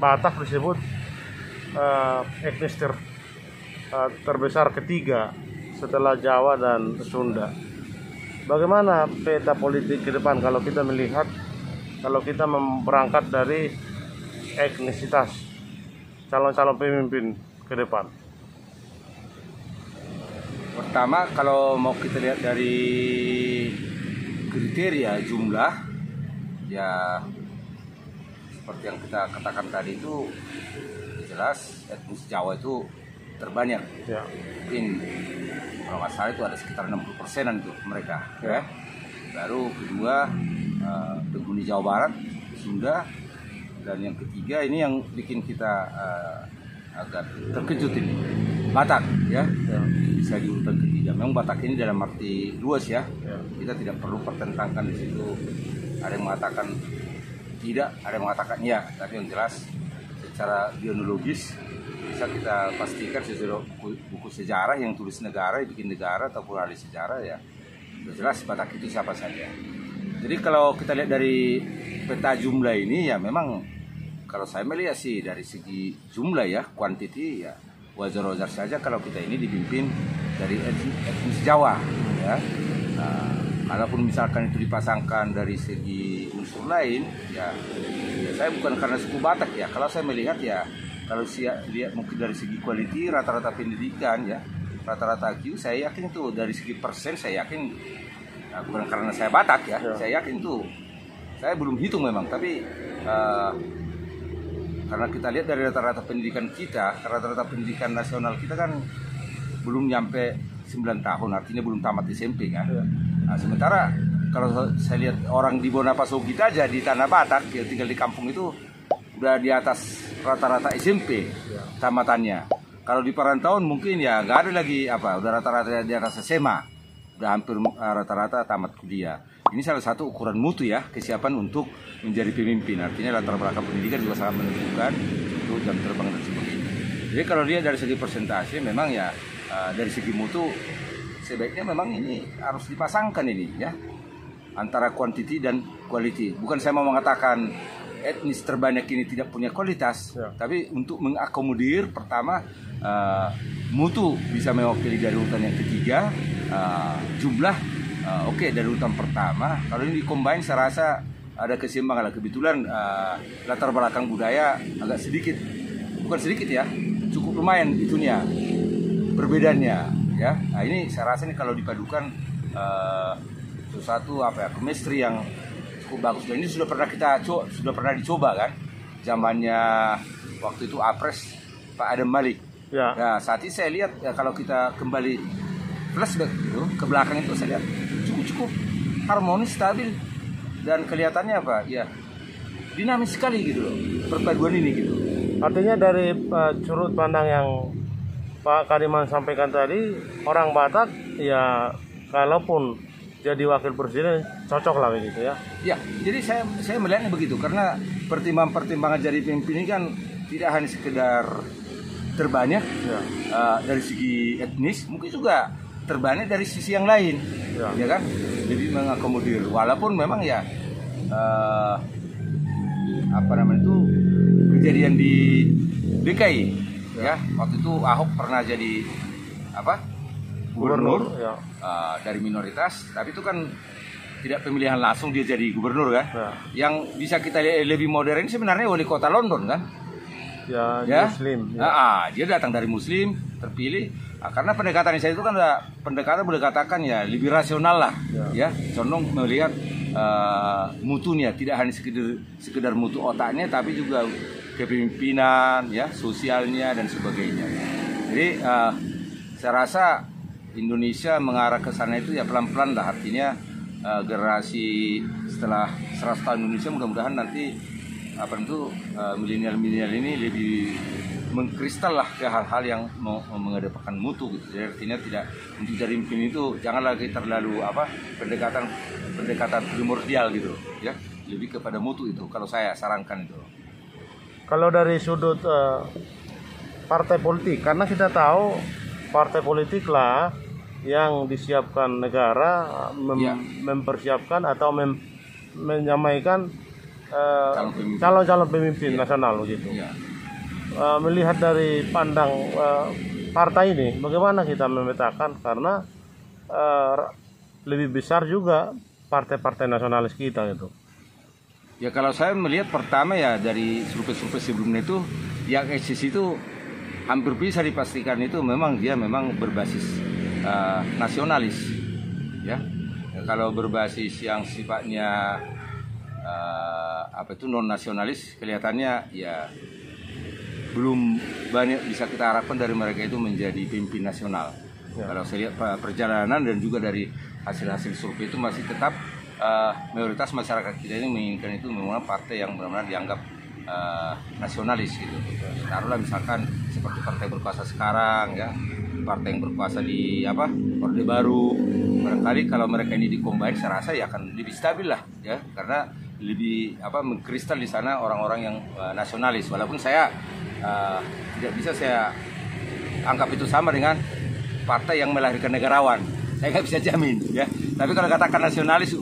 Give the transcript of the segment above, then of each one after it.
Batak disebut etnis terbesar ketiga setelah Jawa dan Sunda. Bagaimana peta politik ke depan kalau kita melihat, kalau kita berangkat dari etnisitas calon-calon pemimpin ke depan? Pertama, kalau mau kita lihat dari kriteria jumlah, ya seperti yang kita katakan tadi itu jelas etnis Jawa itu terbanyak. Ya. Mungkin kalau nggak salah itu ada sekitar 60%-an itu mereka. Ya. Baru kedua penghuni Jawa Barat, Sunda, dan yang ketiga ini yang bikin kita agak terkejut ini, Batak, ya. Bisa di urutan ketiga. Memang Batak ini dalam arti luas ya. Kita tidak perlu pertentangkan di situ. Ada yang mengatakan tidak, ada yang mengatakan iya. Tapi yang jelas secara genealogis bisa kita pastikan sesuai buku sejarah yang tulis negara, yang bikin negara ataupun ahli sejarah ya. Sudah jelas Batak itu siapa saja. Jadi kalau kita lihat dari peta jumlah ini ya memang kalau saya melihat sih dari segi jumlah ya, kuantiti ya wajar-wajar saja kalau kita ini dipimpin dari etnis Jawa ya. Nah, kalaupun misalkan itu dipasangkan dari segi unsur lain ya saya bukan karena suku Batak ya. Kalau saya melihat ya kalau saya lihat mungkin dari segi quality rata-rata pendidikan ya, rata-rata IQ saya yakin itu dari segi persen saya yakin bukan karena saya Batak ya. Saya yakin itu saya belum hitung memang tapi karena kita lihat dari rata-rata pendidikan kita, rata-rata pendidikan nasional kita kan belum nyampe 9 tahun, artinya belum tamat SMP kan. Nah, sementara kalau saya lihat orang di Bonapaso kita aja di Tanah Batak, yang tinggal di kampung itu udah di atas rata-rata SMP tamatannya. Kalau di perantauan mungkin ya nggak ada lagi udah rata-rata di atas SMA, udah hampir rata-rata tamat kuliah. Ini salah satu ukuran mutu ya, kesiapan untuk menjadi pemimpin. Artinya latar belakang pendidikan juga sangat menentukan untuk jam terbang dan sebagainya. Jadi kalau dia dari segi persentase memang ya dari segi mutu sebaiknya memang ini harus dipasangkan ini ya antara quantity dan quality. Bukan saya mau mengatakan etnis terbanyak ini tidak punya kualitas, tapi untuk mengakomodir pertama mutu bisa mewakili dari urutan yang ketiga, jumlah oke, dari urutan pertama. Kalau ini dikombin saya rasa ada keseimbangan. Kebetulan latar belakang budaya agak sedikit, bukan sedikit ya, cukup lumayan itunya perbedaannya ya. Nah ini saya rasa ini kalau dipadukan sesuatu chemistry yang cukup bagus. Dan ini sudah pernah dicoba kan, zamannya waktu itu Apres Pak Adam Malik. Ya saat ini saya lihat ya, kalau kita kembali flashback gitu ke belakang itu saya lihat cukup harmonis, stabil, dan kelihatannya ya dinamis sekali gitu loh perpaduan ini gitu. Artinya dari sudut pandang yang Pak Kadiman sampaikan tadi, orang Batak ya kalaupun jadi wakil presiden cocok lah begitu ya. Ya, jadi saya melihatnya begitu karena pertimbangan jadi pemimpin ini kan tidak hanya sekedar terbanyak dari segi etnis, mungkin juga terbanyak dari sisi yang lain, ya kan? Jadi mengakomodir, walaupun memang ya kejadian di DKI, ya waktu itu Ahok pernah jadi gubernur dari minoritas, tapi itu kan tidak pemilihan langsung dia jadi gubernur kan? Yang bisa kita lihat lebih modern sebenarnya wali kota London kan? Ya? Muslim. Dia datang dari Muslim, terpilih. Karena pendekatan saya itu kan pendekatan boleh katakan ya lebih rasional lah, ya condong melihat mutunya, tidak hanya sekedar mutu otaknya, tapi juga kepemimpinan, ya sosialnya dan sebagainya. Jadi saya rasa Indonesia mengarah ke sana itu ya pelan-pelan lah, artinya generasi setelah 100 tahun Indonesia mudah-mudahan nanti milenial ini lebih mengkristal lah ke hal-hal yang mengedepankan mutu gitu. Jadi artinya tidak untuk jadi pemimpin itu jangan lagi terlalu pendekatan primordial gitu ya, lebih kepada mutu itu kalau saya sarankan itu. Kalau dari sudut partai politik, karena kita tahu partai politik lah yang disiapkan negara mempersiapkan atau menyamaikan calon-calon pemimpin nasional begitu. Ya. Melihat dari pandang partai ini, bagaimana kita memetakan karena lebih besar juga partai-partai nasionalis kita gitu. Ya kalau saya melihat pertama ya dari survei-survei sebelumnya itu yang eksis itu hampir bisa dipastikan itu memang dia memang berbasis nasionalis, ya. Kalau berbasis yang sifatnya non nasionalis kelihatannya ya belum banyak bisa kita harapkan dari mereka itu menjadi pemimpin nasional. Ya. Kalau saya lihat perjalanan dan juga dari hasil-hasil survei itu masih tetap mayoritas masyarakat kita ini menginginkan itu memang partai yang benar-benar dianggap nasionalis gitu. Taruhlah misalkan seperti partai berkuasa sekarang ya, partai yang berkuasa di Orde Baru. Barangkali kalau mereka ini dikombin saya rasa ya akan lebih stabil lah ya, karena lebih mengkristal di sana orang-orang yang nasionalis. Walaupun saya tidak bisa saya anggap itu sama dengan partai yang melahirkan negarawan. Saya nggak bisa jamin ya. Tapi kalau katakan nasionalis,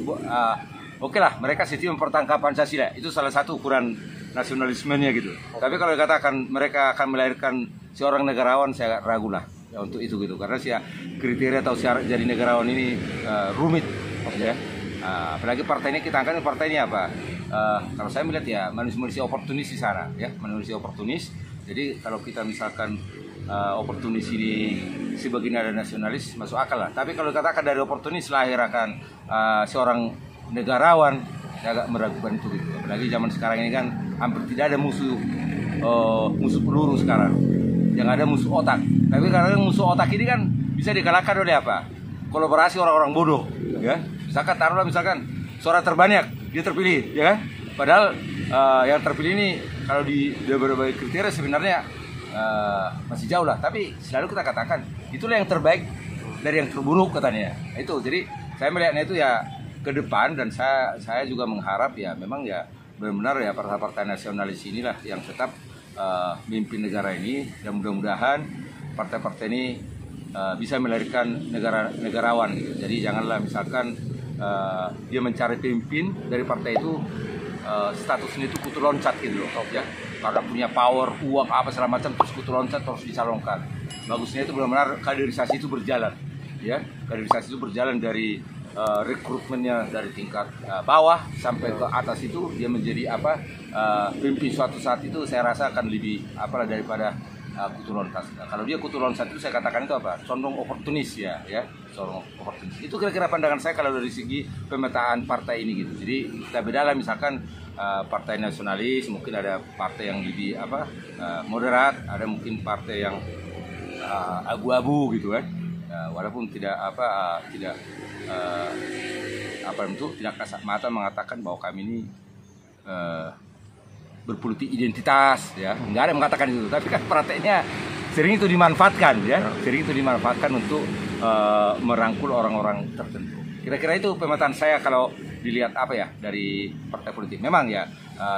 oke lah, mereka setia mempertahankan Pancasila. Itu salah satu ukuran nasionalismenya gitu. Tapi kalau dikatakan mereka akan melahirkan seorang negarawan, saya ragu lah ya, untuk itu gitu. Karena kriteria atau syarat jadi negarawan ini rumit ya. Apalagi partai ini kita angkat partai ini apa? Kalau saya melihat ya manusia oportunis di sana ya, manusia oportunis. Jadi kalau kita misalkan oportunis ini sebagian ada nasionalis masuk akal lah. Tapi kalau dikatakan dari oportunis lahir akan seorang negarawan, saya agak meragukan itu gitu. Apalagi zaman sekarang ini kan hampir tidak ada musuh peluru sekarang. Yang ada musuh otak. Tapi karena musuh otak ini kan bisa dikalahkan oleh apa? Kolaborasi orang-orang bodoh, ya. Misalkan suara terbanyak dia terpilih, ya kan? Padahal yang terpilih ini kalau di berbagai kriteria sebenarnya masih jauh lah. Tapi selalu kita katakan itulah yang terbaik dari yang terburuk katanya. Itu jadi saya melihatnya itu ya ke depan, dan saya juga mengharap ya memang ya benar-benar ya partai-partai nasionalis inilah yang tetap memimpin negara ini, dan mudah-mudahan partai-partai ini bisa melahirkan negarawan gitu. Jadi janganlah misalkan dia mencari pemimpin dari partai itu statusnya itu kutu loncat gitu loh ya, karena punya power, uang apa segala macam terus kutu loncat terus dicalonkan. Bagusnya itu benar-benar kaderisasi itu berjalan ya, kaderisasi itu berjalan dari rekrutmennya dari tingkat bawah sampai ke atas, itu dia menjadi pemimpin suatu saat itu saya rasa akan lebih daripada kutu loncat. Nah, kalau dia kutu loncat itu saya katakan itu condong oportunis ya, condong oportunis. Itu kira-kira pandangan saya kalau dari segi pemetaan partai ini gitu. Jadi kita bedalah misalkan partai nasionalis, mungkin ada partai yang lebih moderat, ada mungkin partai yang abu-abu gitu kan. Walaupun tidak tidak kasat mata mengatakan bahwa kami ini berpolitik identitas ya, nggak ada yang mengatakan itu, tapi kan prakteknya sering itu dimanfaatkan ya, sering itu dimanfaatkan untuk merangkul orang-orang tertentu. Kira-kira itu pemetaan saya kalau dilihat dari partai politik. Memang ya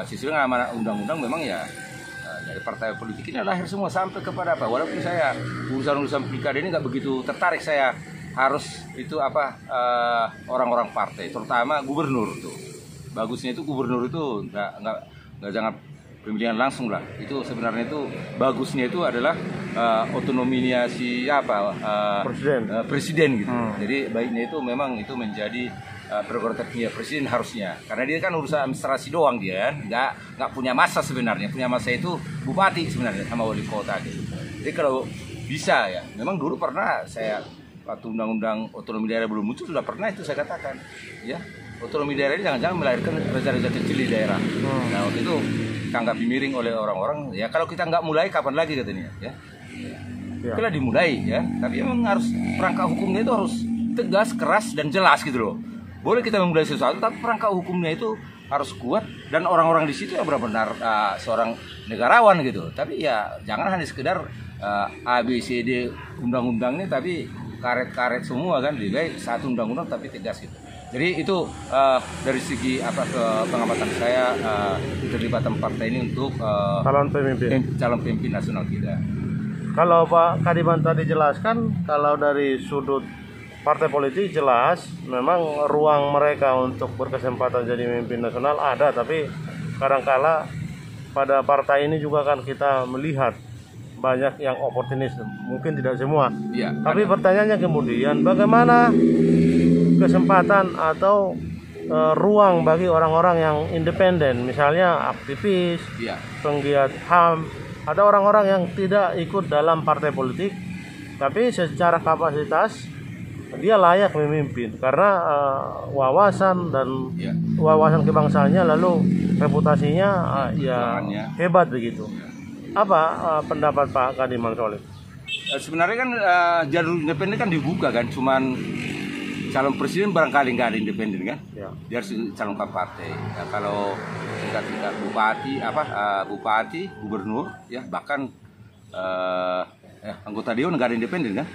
sesuai dengan amanat undang-undang memang ya dari partai politik ini lahir semua sampai kepada walaupun saya urusan-urusan pilkada ini nggak begitu tertarik, saya harus itu orang-orang partai, terutama gubernur tuh. Bagusnya itu gubernur itu nggak jangan pemilihan langsung lah. Itu sebenarnya itu bagusnya itu adalah otonominya presiden gitu. Jadi baiknya itu memang itu menjadi prerogatifnya presiden harusnya, karena dia kan urusan administrasi doang, dia kan nggak punya masa sebenarnya. Punya masa itu bupati sebenarnya sama wali kota gitu. Jadi kalau bisa ya, memang dulu pernah saya waktu undang-undang otonomi daerah belum muncul sudah pernah itu saya katakan ya, otonomi daerah ini jangan-jangan melahirkan raja-raja kecil di daerah. Nah waktu itu tanggapi miring oleh orang-orang ya, kalau kita nggak mulai kapan lagi katanya ya. Kita dimulai ya, tapi memang harus perangkat hukumnya itu harus tegas, keras dan jelas gitu loh. Boleh kita memulai sesuatu, tapi perangkat hukumnya itu harus kuat dan orang-orang di situ ya benar-benar seorang negarawan gitu. Tapi ya jangan hanya sekedar ABCD undang-undangnya tapi karet-karet semua kan, lebih baik satu undang-undang tapi tegas gitu. Jadi itu dari segi pengamatan saya keterlibatan partai ini untuk calon pemimpin nasional kita. Kalau Pak Kadiman tadi jelaskan, kalau dari sudut partai politik jelas memang ruang mereka untuk berkesempatan jadi pemimpin nasional ada, tapi kadangkala pada partai ini juga kan kita melihat banyak yang oportunis, mungkin tidak semua. Iya. Tapi pertanyaannya kemudian bagaimana kesempatan atau ruang bagi orang-orang yang independen, misalnya aktivis, Iya. penggiat HAM, atau orang-orang yang tidak ikut dalam partai politik, tapi secara kapasitas dia layak memimpin karena wawasan dan Iya. wawasan kebangsaannya, lalu reputasinya ya Perjuangannya. hebat begitu. Apa pendapat Pak Kadiman Soleh? Sebenarnya kan jalur independen kan dibuka kan, cuman calon presiden barangkali nggak ada independen kan, Ya. dia harus calonkan partai. Ya, kalau tingkat bupati, gubernur, ya bahkan anggota dewan nggak ada independen kan.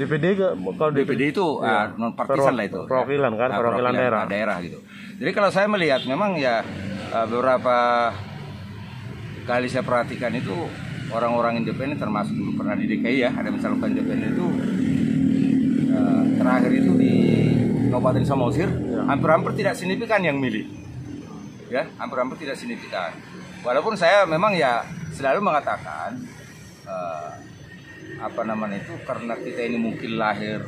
DPD kalau DPD itu ya, non partisan lah itu. perwakilan kan, perwakilan daerah. Gitu. Jadi kalau saya melihat memang ya beberapa kali saya perhatikan itu orang-orang independen termasuk dulu pernah di DKI ya, ada mencalonkan independen itu terakhir itu di Kabupaten Samosir, hampir-hampir tidak signifikan yang milih. Ya, hampir-hampir tidak signifikan. Walaupun saya memang ya selalu mengatakan karena kita ini mungkin lahir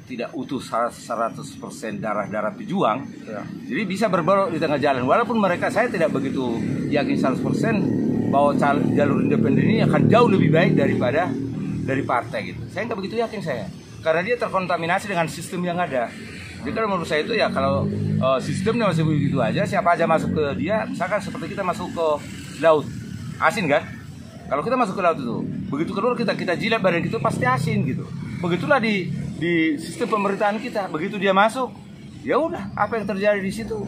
tidak utuh 100% darah pejuang, Ya. jadi bisa berbelok di tengah jalan. Walaupun saya tidak begitu yakin 100% bahwa jalur independen ini akan jauh lebih baik dari partai gitu. Saya nggak begitu yakin saya, karena dia terkontaminasi dengan sistem yang ada. Jadi kalau menurut saya itu ya kalau sistemnya masih begitu aja, siapa aja masuk ke dia, misalkan seperti kita masuk ke laut, asin kan? Kalau kita masuk ke laut itu, begitu keluar kita jilat badan kita pasti asin gitu. Begitulah di sistem pemerintahan kita, begitu dia masuk, ya udah apa yang terjadi di situ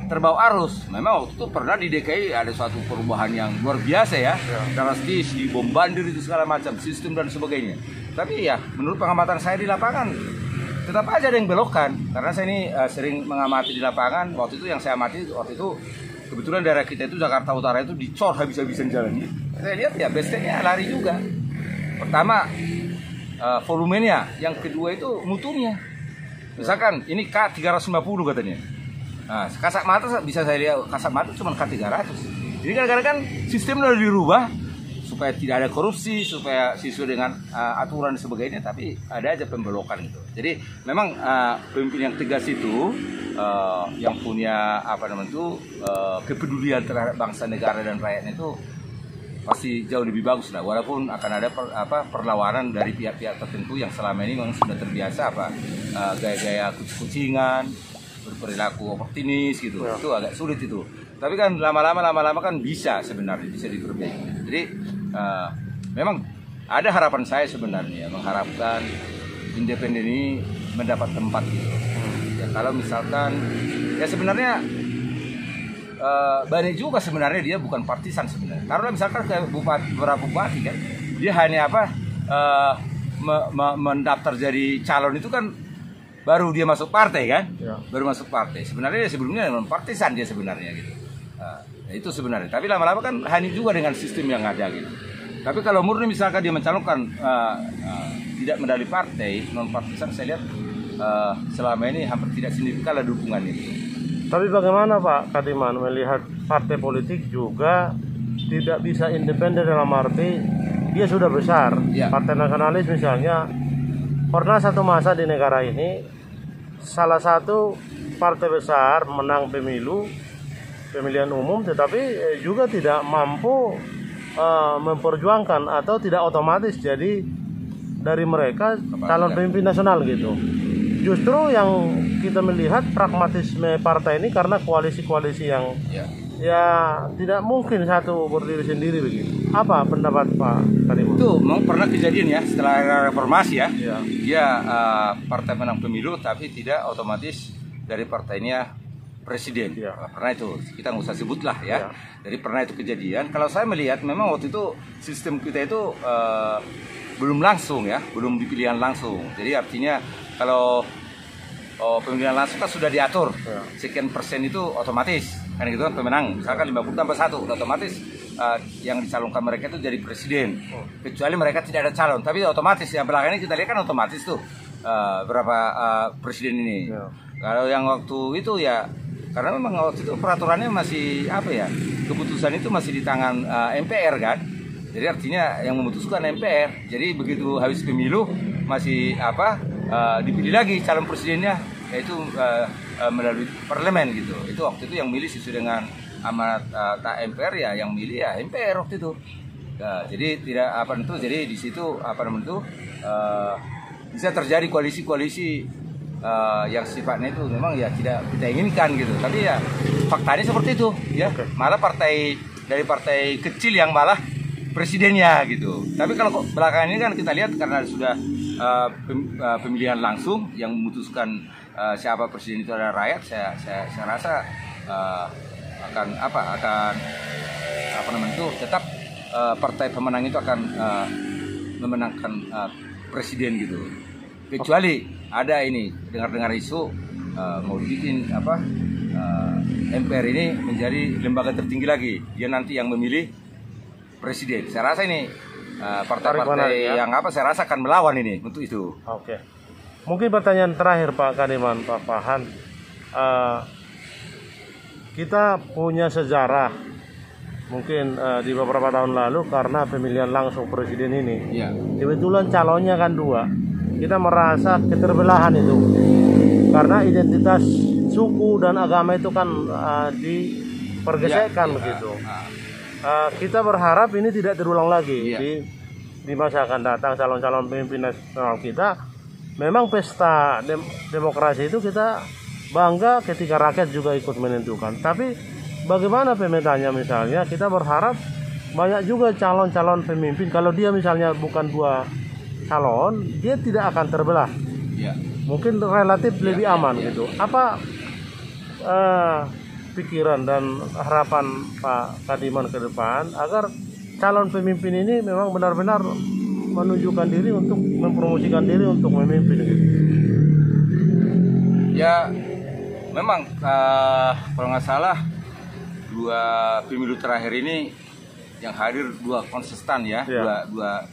terbawa arus. Memang waktu itu pernah di DKI ada suatu perubahan yang luar biasa ya, drastis, dibombardir itu segala macam sistem dan sebagainya. Tapi ya menurut pengamatan saya di lapangan tetap aja ada yang belokkan, karena saya ini sering mengamati di lapangan. Waktu itu yang saya amati waktu itu kebetulan daerah kita itu Jakarta Utara itu dicor habis-habisan jalannya. Saya lihat ya bestnya lari juga. Pertama volumenya, yang kedua itu mutunya. Misalkan ini K350 katanya. Nah, kasat mata bisa saya lihat kasat mata cuma K300. Jadi kadang-kadang kan sistem udah dirubah supaya tidak ada korupsi, supaya sesuai dengan aturan dan sebagainya, tapi ada aja pembelokan gitu. Jadi memang pemimpin yang tegas itu yang punya kepedulian terhadap bangsa, negara dan rakyatnya itu pasti jauh lebih bagus lah, walaupun akan ada perlawanan dari pihak-pihak tertentu yang selama ini memang sudah terbiasa gaya-gaya kucing-kucingan, berperilaku oportunis gitu. Ya. Itu agak sulit itu. Tapi kan lama-lama kan bisa diperbaiki. Jadi memang ada harapan saya sebenarnya, mengharapkan independen ini mendapat tempat gitu. Ya, kalau misalkan ya sebenarnya banyak juga sebenarnya dia bukan partisan sebenarnya. Karena misalkan kayak beberapa bupati kan, dia hanya mendaftar jadi calon itu kan baru dia masuk partai kan, ya. Baru masuk partai. Sebenarnya sebelumnya non partisan dia sebenarnya gitu. Itu sebenarnya. Tapi lama-lama kan hanya juga dengan sistem yang ada gitu. Tapi kalau murni misalkan dia mencalonkan tidak medali partai, non partisan, saya lihat selama ini hampir tidak signifikan lah dukungan itu. Tapi bagaimana Pak Kadiman melihat partai politik juga tidak bisa independen dalam arti dia sudah besar. Ya. Partai nasionalis misalnya pernah satu masa di negara ini salah satu partai besar menang pemilihan umum, tetapi juga tidak mampu memperjuangkan atau tidak otomatis jadi dari mereka calon pemimpin nasional gitu. Justru yang kita melihat pragmatisme partai ini karena koalisi-koalisi yang ya tidak mungkin satu berdiri sendiri begitu. Apa pendapat Pak Kadiman? Itu memang pernah kejadian ya setelah era reformasi ya. Dia partai menang pemilu tapi tidak otomatis dari partainya presiden. Pernah itu, kita nggak usah sebut lah ya. Jadi pernah itu kejadian. Kalau saya melihat memang waktu itu sistem kita itu belum langsung ya, belum dipilihan langsung. Jadi artinya kalau pemilihan langsung kan sudah diatur sekian persen itu otomatis kan gitu kan pemenang. Misalkan 50 tambah 1 otomatis yang dicalonkan mereka itu jadi presiden. Kecuali mereka tidak ada calon, tapi otomatis yang belakang ini kita lihat kan otomatis tuh berapa presiden ini. Kalau yang waktu itu ya Karena memang waktu itu peraturannya masih apa ya, keputusan itu masih di tangan MPR kan. Jadi artinya yang memutuskan MPR. Jadi begitu habis pemilu masih dipilih lagi calon presidennya, yaitu melalui parlemen gitu. Itu waktu itu yang milih sesuai dengan amanat MPR ya, yang milih ya MPR waktu itu. Jadi tidak jadi di situ bisa terjadi koalisi-koalisi yang sifatnya itu memang ya tidak kita inginkan gitu. Tapi ya faktanya seperti itu ya. Malah dari partai kecil yang malah presidennya gitu. Tapi kalau belakangan ini kan kita lihat karena sudah pemilihan langsung yang memutuskan siapa presiden itu adalah rakyat, saya rasa tetap partai pemenang itu akan memenangkan presiden gitu. Kecuali ada ini dengar isu mau dibikin MPR ini menjadi lembaga tertinggi lagi, dia nanti yang memilih presiden. Saya rasa ini partai-partai yang saya rasa akan melawan ini untuk itu. Oke. Mungkin pertanyaan terakhir Pak Kadiman, Pak Pahan. Kita punya sejarah mungkin di beberapa tahun lalu karena pemilihan langsung presiden ini. Ya. Kebetulan calonnya kan 2. Kita merasa keterbelahan itu. Karena identitas suku dan agama itu kan dipergesekkan begitu. Kita berharap ini tidak terulang lagi di masa akan datang. Calon-calon pemimpin nasional kita memang pesta demokrasi itu kita bangga ketika rakyat juga ikut menentukan. Tapi bagaimana pemetanya misalnya kita berharap banyak juga calon-calon pemimpin, kalau dia misalnya bukan 2 calon, dia tidak akan terbelah. Mungkin relatif lebih aman gitu. Apa pikiran dan harapan Pak Kadiman ke depan agar calon pemimpin ini memang benar-benar menunjukkan diri untuk mempromosikan diri untuk memimpin gitu? Ya memang kalau nggak salah 2 pemilu terakhir ini yang hadir 2 konsisten ya, dua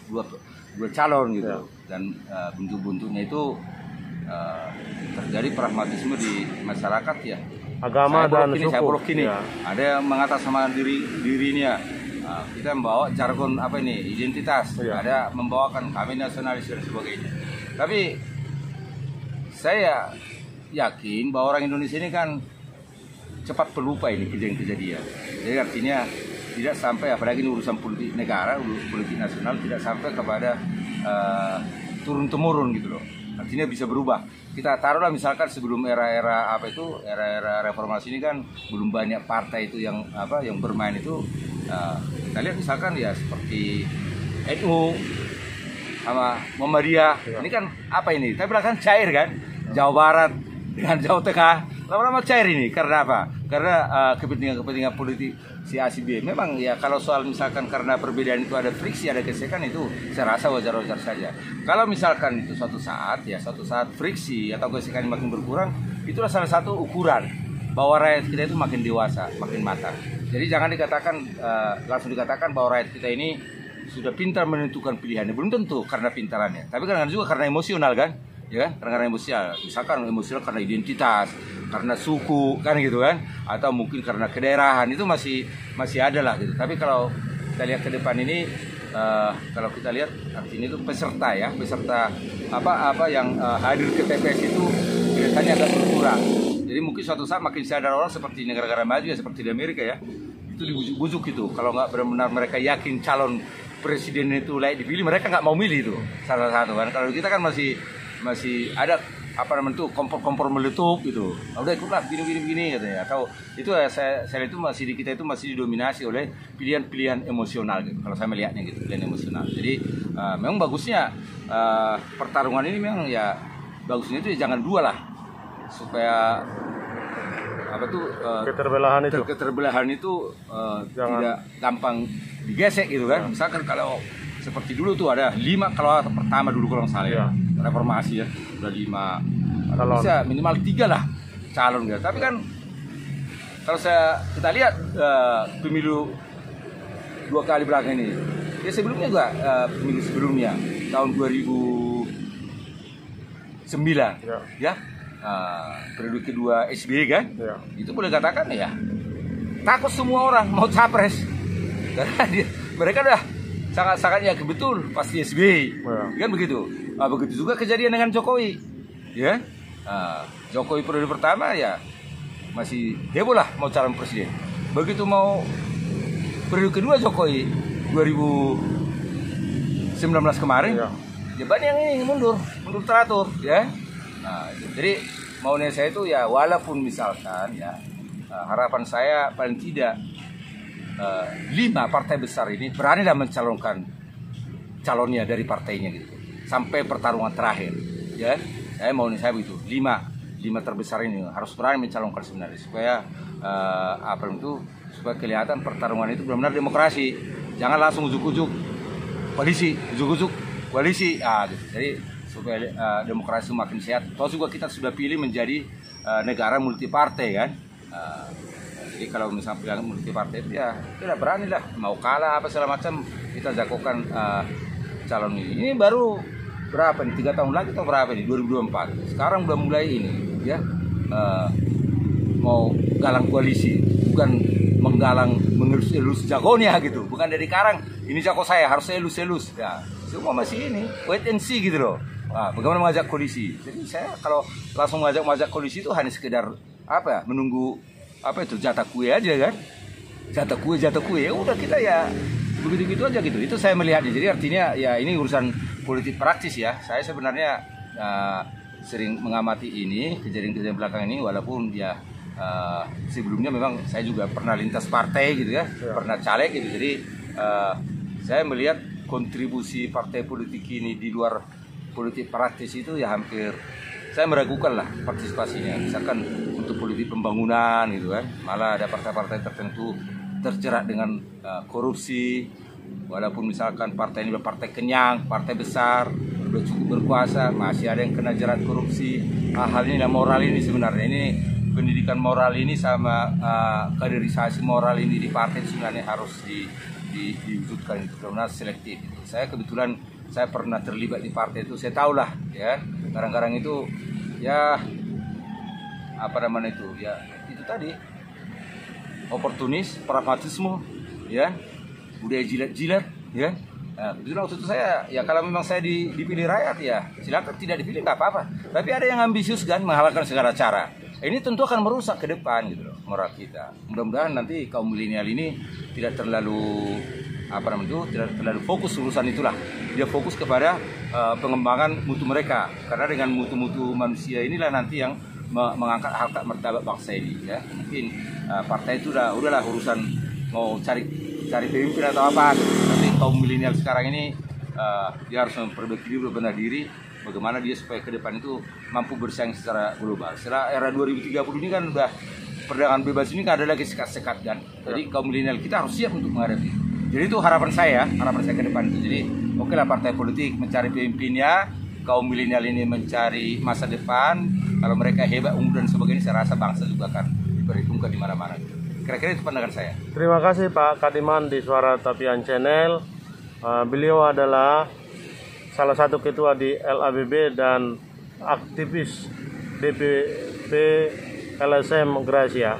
calon gitu. Dan buntu-buntunya itu terjadi pragmatisme di masyarakat ya. Agama dan suku. Saya blok ini. Ada yang mengatasnamakan dirinya. Kita membawa jargon identitas. Ada membawakan kami nasionalis dan sebagainya. Tapi saya yakin bahwa orang Indonesia ini kan cepat pelupa ini kejadian-kejadian. Jadi artinya tidak sampai, apalagi ini urusan politik negara, urusan politik nasional, tidak sampai kepada turun-temurun gitu loh. Artinya bisa berubah. Kita taruhlah misalkan sebelum era-era reformasi ini kan belum banyak partai itu yang bermain itu. Kita lihat misalkan ya seperti NU sama Muhammadiyah. Ini kan ini? Tapi belakangan cair kan. Jawa Barat dengan Jawa Tengah lama-lama cair ini. Karena apa? Karena kepentingan politik si A si B. Memang ya kalau soal misalkan karena perbedaan itu ada friksi, ada gesekan, itu saya rasa wajar-wajar saja. Kalau misalkan itu suatu saat friksi atau gesekan makin berkurang, itulah salah satu ukuran bahwa rakyat kita itu makin dewasa, makin matang. Jadi jangan langsung dikatakan bahwa rakyat kita ini sudah pintar menentukan pilihannya. Belum tentu karena pintarannya, tapi kadang-kadang juga karena emosional kan. Ya kan, karena emosional, misalkan emosional karena identitas, karena suku kan gitu kan, atau mungkin karena kedaerahan, itu masih ada lah gitu. Tapi kalau kita lihat ke depan ini, kalau kita lihat artinya itu peserta yang hadir ke TPS itu kelihatannya agak berkurang. Jadi mungkin suatu saat makin sadar orang seperti negara-negara maju ya, seperti di Amerika ya, itu dibujuk gitu. Kalau nggak benar-benar mereka yakin calon presiden itu layak dipilih, mereka nggak mau milih itu salah satu kan. Kalau kita kan masih ada kompor meletup gitu. Udah ikutlah begini katanya. Atau itu saya itu masih di kita itu masih didominasi oleh pilihan-pilihan emosional gitu. Kalau saya melihatnya gitu, pilihan emosional. Jadi memang bagusnya pertarungan ini memang ya bagusnya itu ya jangan 2 lah. Supaya keterbelahan itu tidak gampang digesek gitu kan. Misalkan kalau seperti dulu tuh ada 5 kalau pertama dulu kalau nggak salah ya, reformasi ya, udah 5 bisa minimal 3 lah calon gitu. Tapi kan kalau kita lihat pemilu 2 kali belakang ini, ya sebelumnya juga pemilu sebelumnya tahun 2009 ya periode kedua SBY kan, Ya. itu boleh katakan ya takut semua orang mau capres karena mereka udah sangat-sangat yakin betul pasti SBY, kan begitu. Begitu juga kejadian dengan Jokowi, ya. Jokowi periode pertama ya masih heboh lah mau calon presiden. Begitu mau periode kedua Jokowi 2019 kemarin, ya banyak yang ini mundur teratur, ya. Jadi maunya saya itu ya walaupun misalkan ya harapan saya paling tidak 5 partai besar ini berani mencalonkan calonnya dari partainya gitu sampai pertarungan terakhir, ya. Saya maunya saya begitu, 5 terbesar ini harus berani mencalonkan sebenarnya supaya supaya kelihatan pertarungan itu benar-benar demokrasi, jangan langsung ujuk-ujuk koalisi gitu. Jadi supaya demokrasi makin sehat. Toh juga kita sudah pilih menjadi negara multipartai kan. Jadi kalau misalnya pilihan multipartai itu ya tidak berani lah, mau kalah apa segala macam kita jagokan calon ini. Ini baru berapa nih, 3 tahun lagi atau berapa nih, 2024. Sekarang udah mulai ini ya mau galang koalisi, bukan mengelus jagonya gitu, bukan dari karang ini jago saya harus elus ya, semua masih ini wait and see gitu loh. Bagaimana mengajak koalisi. Jadi saya kalau langsung mengajak koalisi itu hanya sekedar menunggu jatah kue aja kan, jatah kue ya udah kita ya begitu aja gitu. Itu saya melihatnya. Jadi artinya ya ini urusan politik praktis ya. Saya sebenarnya sering mengamati ini kejadian-kejadian belakang ini, walaupun ya sebelumnya memang saya juga pernah lintas partai gitu ya, pernah caleg gitu. Jadi saya melihat kontribusi partai politik ini di luar politik praktis itu ya hampir saya meragukan lah partisipasinya. Misalkan untuk politik pembangunan gitu kan, malah ada partai-partai tertentu terjerat dengan korupsi, walaupun misalkan partai ini partai kenyang, partai besar, udah cukup berkuasa, masih ada yang kena jerat korupsi. Hal ini dan moral ini sebenarnya ini pendidikan moral ini sama kaderisasi moral ini di partai sebenarnya harus diwujudkan itu karena selektif. Saya kebetulan saya pernah terlibat di partai itu, saya tahu lah ya, kadang-kadang itu ya itu tadi oportunis, pragmatisme ya, budaya jilat-jilat ya. Kebetulan waktu itu saya ya kalau memang saya dipilih rakyat ya silakan, tidak dipilih nggak apa-apa, tapi ada yang ambisius kan menghalalkan segala cara. Ini tentu akan merusak ke depan gitu loh moral kita. Mudah-mudahan nanti kaum milenial ini tidak terlalu tidak terlalu fokus urusan itulah. Dia fokus kepada pengembangan mutu mereka. Karena dengan mutu-mutu manusia inilah nanti yang mengangkat harkat martabat bangsa ini ya. Mungkin partai itu udahlah urusan mau cari pemimpin atau apa. Nanti kaum milenial sekarang ini dia harus memperbaiki diri, berbenah diri, bagaimana dia supaya ke depan itu mampu bersaing secara global. Setelah era 2030 ini kan udah perdagangan bebas ini kan ada lagi sekat-sekat kan. Jadi kaum milenial kita harus siap untuk menghadapi. Jadi itu harapan saya ke depan itu. Jadi oke lah partai politik mencari pemimpinnya, kaum milenial ini mencari masa depan. Kalau mereka hebat, unggul dan sebagainya, saya rasa bangsa juga akan diperhitungkan di mana-mana. Kira-kira itu pandangan saya. Terima kasih Pak Kadiman di Suara Tapian Channel. Beliau adalah salah satu ketua di LABB dan aktivis DPP LSM Gracia.